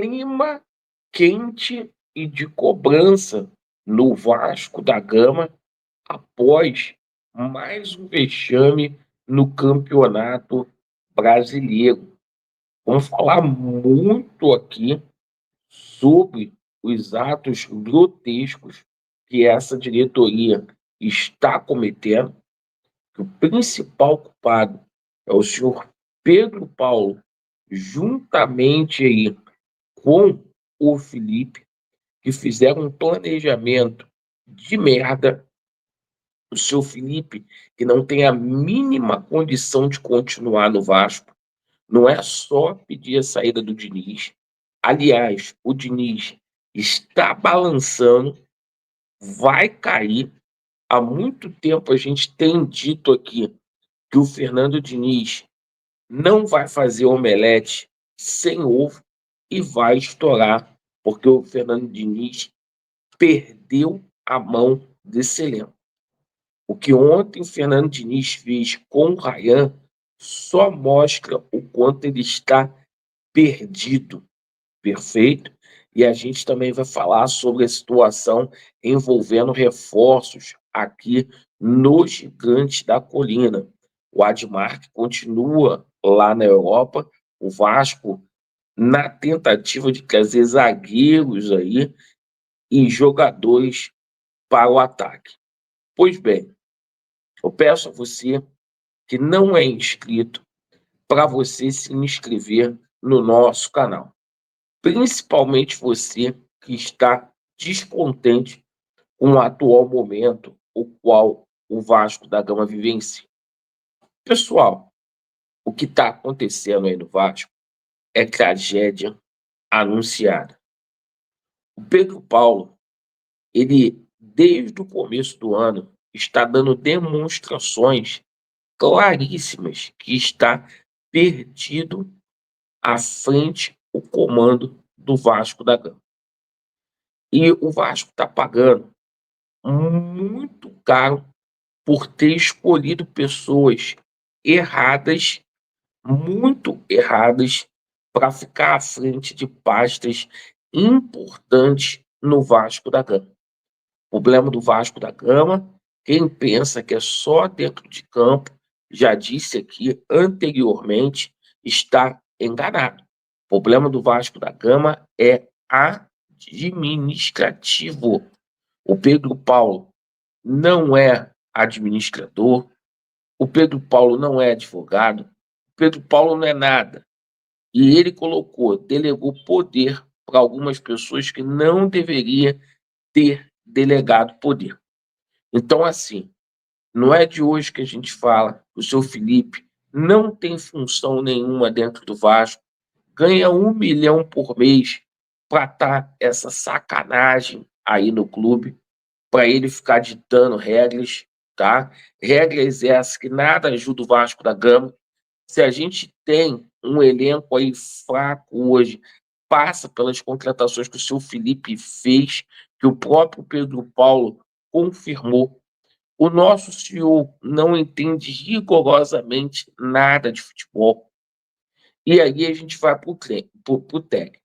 clima quente e de cobrança no Vasco da Gama após mais um vexame no Campeonato Brasileiro. Vamos falar muito aqui sobre os atos grotescos que essa diretoria está cometendo, que o principal culpado é o senhor Pedro Paulo, juntamente aí com o Felipe, que fizeram um planejamento de merda. O seu Felipe, que não tem a mínima condição de continuar no Vasco, não é só pedir a saída do Diniz. Aliás, o Diniz está balançando, vai cair. Há muito tempo a gente tem dito aqui que o Fernando Diniz não vai fazer omelete sem ovo e vai estourar, porque o Fernando Diniz perdeu a mão desse elenco. O que ontem o Fernando Diniz fez com o Ryan só mostra o quanto ele está perdido, perfeito? E a gente também vai falar sobre a situação envolvendo reforços aqui no Gigante da Colina. O Admar que continua lá na Europa, o Vasco na tentativa de trazer zagueiros aí e jogadores para o ataque. Pois bem, eu peço a você que não é inscrito para você se inscrever no nosso canal. Principalmente você que está descontente com o atual momento, o qual o Vasco da Gama vivencia. Pessoal, o que está acontecendo aí no Vasco é tragédia anunciada. O Pedro Paulo, ele, desde o começo do ano, está dando demonstrações claríssimas que está perdido à frente o comando do Vasco da Gama. E o Vasco está pagando muito caro por ter escolhido pessoas erradas, muito erradas, para ficar à frente de pastas importantes no Vasco da Gama. O problema do Vasco da Gama, quem pensa que é só dentro de campo, já disse aqui anteriormente, está enganado. O problema do Vasco da Gama é administrativo. O Pedro Paulo não é administrador, o Pedro Paulo não é advogado, o Pedro Paulo não é nada. E ele delegou poder para algumas pessoas que não deveria ter delegado poder. Então, assim, não é de hoje que a gente fala que o seu Felipe não tem função nenhuma dentro do Vasco, ganha 1 milhão por mês para estar essa sacanagem aí no clube, para ele ficar ditando regras, tá? Regras essas que nada ajuda o Vasco da Gama. Se a gente tem um elenco aí fraco hoje, passa pelas contratações que o seu Felipe fez, que o próprio Pedro Paulo confirmou. O nosso CEO não entende rigorosamente nada de futebol. E aí a gente vai para o técnico.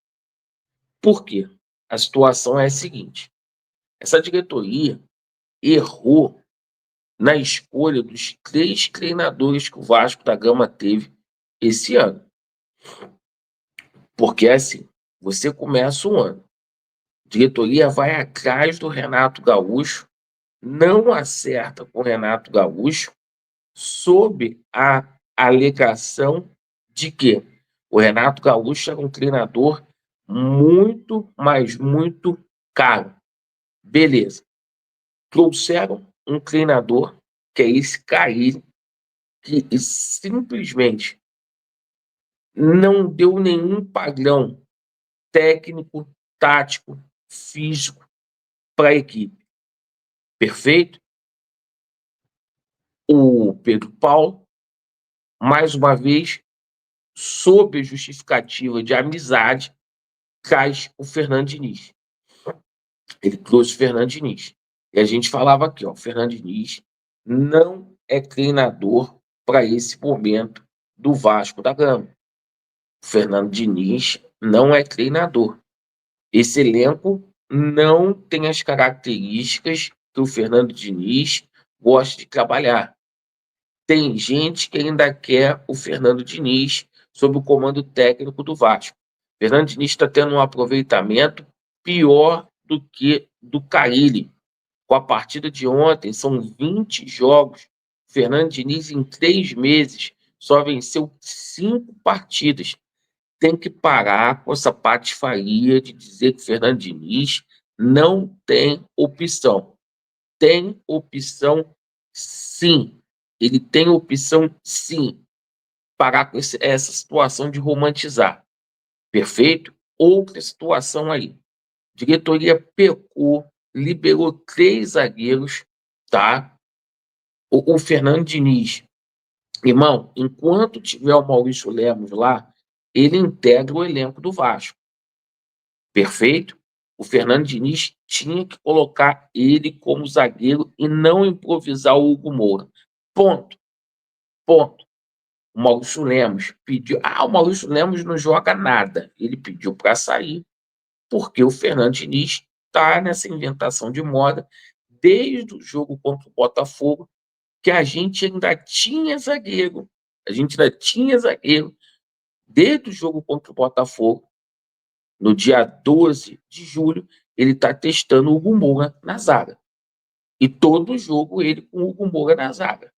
Por quê? A situação é a seguinte: essa diretoria errou na escolha dos 3 treinadores que o Vasco da Gama teve esse ano. Porque é assim, você começa um ano, a diretoria vai atrás do Renato Gaúcho, não acerta com o Renato Gaúcho, sob a alegação de que o Renato Gaúcho era um treinador muito, mas muito caro. Beleza. Trouxeram um treinador, que é esse Carilli, que simplesmente não deu nenhum padrão técnico, tático, físico para a equipe. Perfeito? O Pedro Paulo, mais uma vez, sob a justificativa de amizade, traz o Fernando Diniz. Ele trouxe o Fernando Diniz. E a gente falava aqui, ó, o Fernando Diniz não é treinador para esse momento do Vasco da Gama. O Fernando Diniz não é treinador. Esse elenco não tem as características que o Fernando Diniz gosta de trabalhar. Tem gente que ainda quer o Fernando Diniz sob o comando técnico do Vasco. O Fernando Diniz está tendo um aproveitamento pior do que do Carille. Com a partida de ontem, são 20 jogos. O Fernando Diniz, em 3 meses, só venceu 5 partidas. Tem que parar com essa patifaria de dizer que o Fernando Diniz não tem opção. Tem opção, sim. Ele tem opção, sim. Parar com essa situação de romantizar. Perfeito? Outra situação aí. Diretoria pecou, liberou 3 zagueiros, tá? O Fernando Diniz, irmão, enquanto tiver o Maurício Lemos lá, ele integra o elenco do Vasco. Perfeito? O Fernando Diniz tinha que colocar ele como zagueiro e não improvisar o Hugo Moura. Ponto. Ponto. O Maurício Lemos pediu. Ah, o Maurício Lemos não joga nada. Ele pediu para sair, porque o Fernando Diniz está nessa inventação de moda desde o jogo contra o Botafogo, que a gente ainda tinha zagueiro. A gente ainda tinha zagueiro desde o jogo contra o Botafogo. No dia 12 de julho, ele está testando o Hugo Moura na zaga. E todo jogo ele com o Hugo Moura na zaga.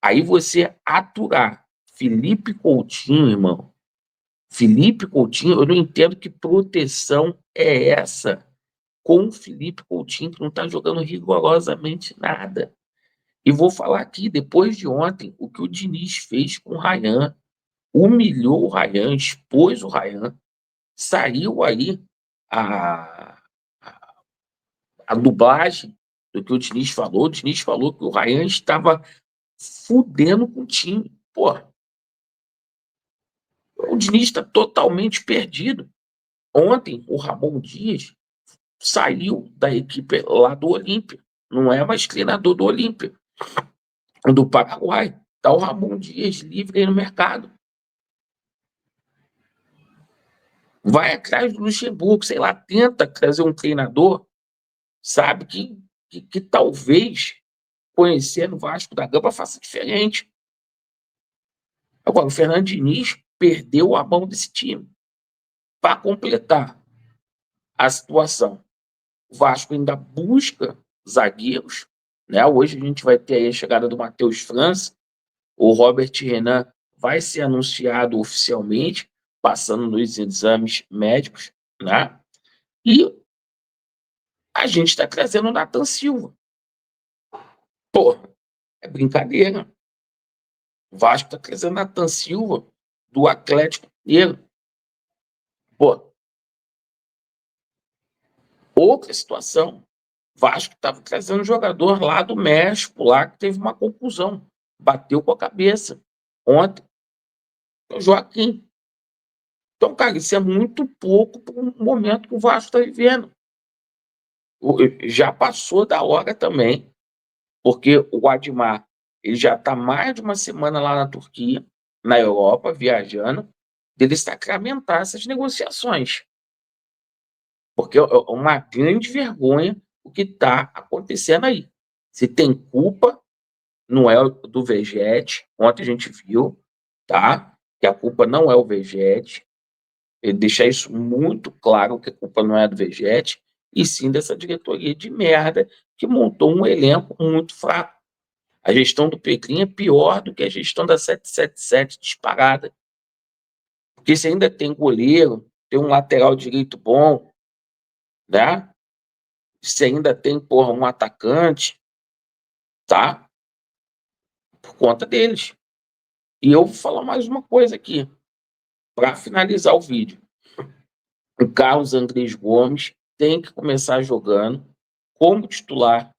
Aí você aturar Felipe Coutinho, irmão. Felipe Coutinho, eu não entendo que proteção é essa com o Felipe Coutinho, que não está jogando rigorosamente nada. E vou falar aqui, depois de ontem, o que o Diniz fez com o Ryan, humilhou o Ryan, expôs o Ryan, saiu aí a, a dublagem do que o Diniz falou. O Diniz falou que o Ryan estava fudendo com o time. Pô, o Diniz está totalmente perdido. Ontem, o Ramon Dias saiu da equipe lá do Olímpia. Não é mais treinador do Olímpia, do Paraguai. Está o Ramon Dias livre aí no mercado. Vai atrás do Luxemburgo, sei lá, tenta trazer um treinador, sabe, que talvez conhecendo o Vasco da Gama faça diferente. Agora, o Fernando Diniz perdeu a mão desse time. Para completar a situação, o Vasco ainda busca zagueiros, né? Hoje a gente vai ter aí a chegada do Matheus França, o Robert Renan vai ser anunciado oficialmente, passando nos exames médicos, né? E a gente está trazendo o Nathan Silva. Pô, é brincadeira. O Vasco está trazendo o Nathan Silva do Atlético Mineiro. Pô, outra situação. O Vasco estava trazendo um jogador lá do México, lá que teve uma conclusão. Bateu com a cabeça ontem. O Joaquim. Então, cara, isso é muito pouco para o momento que o Vasco está vivendo. Já passou da hora também, porque o Admar ele já está mais de uma semana lá na Turquia, na Europa, viajando, dele sacramentar essas negociações. Porque é uma grande vergonha o que está acontecendo aí. Se tem culpa, não é do Vegete. Ontem a gente viu, tá? Que a culpa não é o Vegete. Ele deixa isso muito claro que a culpa não é do Vegete, e sim dessa diretoria de merda que montou um elenco muito fraco. A gestão do Pedrinho é pior do que a gestão da 777 disparada. Porque você ainda tem goleiro, tem um lateral direito bom, né? Você ainda tem, porra, um atacante, tá? Por conta deles. E eu vou falar mais uma coisa aqui, para finalizar o vídeo. O Carlos Andrés Gomes tem que começar jogando como titular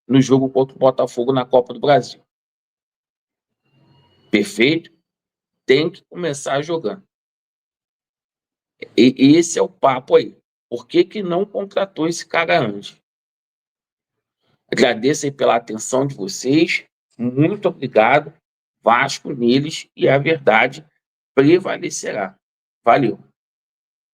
no jogo contra o Botafogo na Copa do Brasil. Perfeito? Tem que começar jogando. E esse é o papo aí. Por que não contratou esse cara antes? Agradeço aí pela atenção de vocês. Muito obrigado. Vasco neles e a verdade prevalecerá. Valeu.